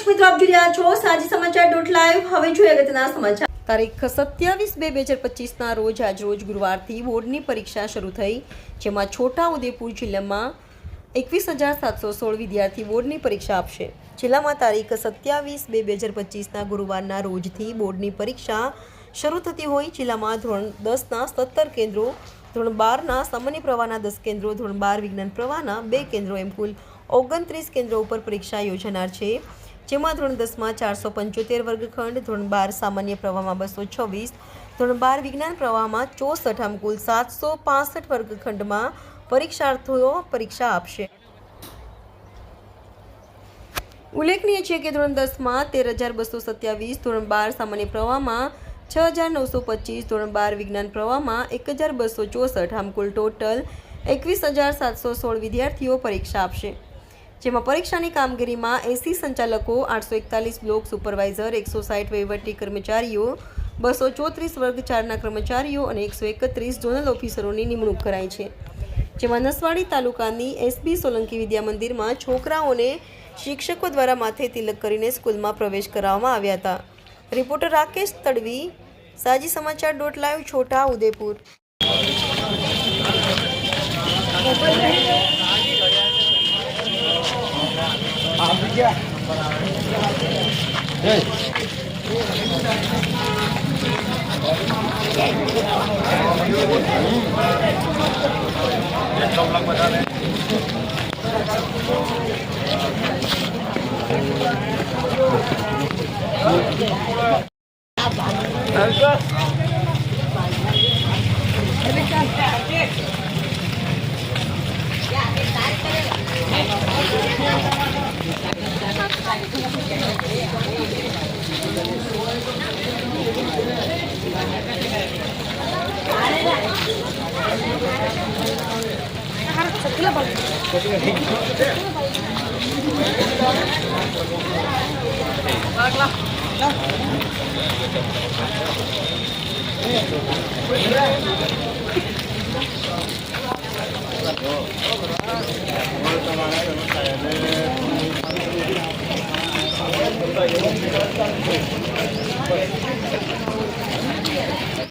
દર્શક મિત્રો, આપ જોઈ રહ્યા છો સાજી સમાચાર .live। હવે જોઈએ અગત્યના સમાચાર। તારીખ 27/2/2025 રોજ આજરોજ ગુરુવારથી બોર્ડની પરીક્ષા શરૂ થઈ, જેમાં છોટાઉદેપુર જિલ્લામાં 21,716 વિદ્યાર્થી બોર્ડની પરીક્ષા આપશે। જિલ્લામાં તારીખ 27/2/2025 ગુરુવારના રોજથી બોર્ડની પરીક્ષા શરૂ થતી હોય જિલ્લામાં ધોરણ 10ના 17 કેન્દ્રો, ધોરણ 12ના સામાન્ય પ્રવાહના 10 કેન્દ્રો, ધોરણ 12 વિજ્ઞાન પ્રવાહના 2 કેન્દ્રો એમ કુલ 29 કેન્દ્રો ઉપર પરીક્ષા યોજાનાર છે, જેમાં ધોરણ 10માં 475 વર્ગખંડ, ધોરણ 12 સામાન્ય પ્રવાહમાં 226, ધોરણ 12 વિજ્ઞાન પ્રવાહમાં 64 આમ કુલ 765 વર્ગખંડમાં પરીક્ષાર્થીઓ પરીક્ષા આપશે। ઉલ્લેખનીય છે કે ધોરણ 10માં 13,227, ધોરણ 12 સામાન્ય પ્રવાહમાં 6,925, ધોરણ 12 વિજ્ઞાન પ્રવાહમાં 1,264 આમ કુલ ટોટલ 21,716 વિદ્યાર્થીઓ પરીક્ષા આપશે, જેમાં પરીક્ષાની કામગીરીમાં 80 સંચાલકો, 841 બ્લોક સુપરવાઇઝર, 160 વહીવટી કર્મચારીઓ, 234 વર્ગ 4ના કર્મચારીઓ અને 131 ઝોનલ ઓફિસરોની નિમણૂક કરાઈ છે, જેમાં નસવાડી તાલુકાની એસબી સોલંકી વિદ્યા મંદિરમાં છોકરાઓને શિક્ષકો દ્વારા માથે તિલક કરીને સ્કૂલમાં પ્રવેશ કરાવવામાં આવ્યા હતા। રિપોર્ટર રાકેશ તડવી, સાજી સમાચાર .live, છોટા ઉદેપુર।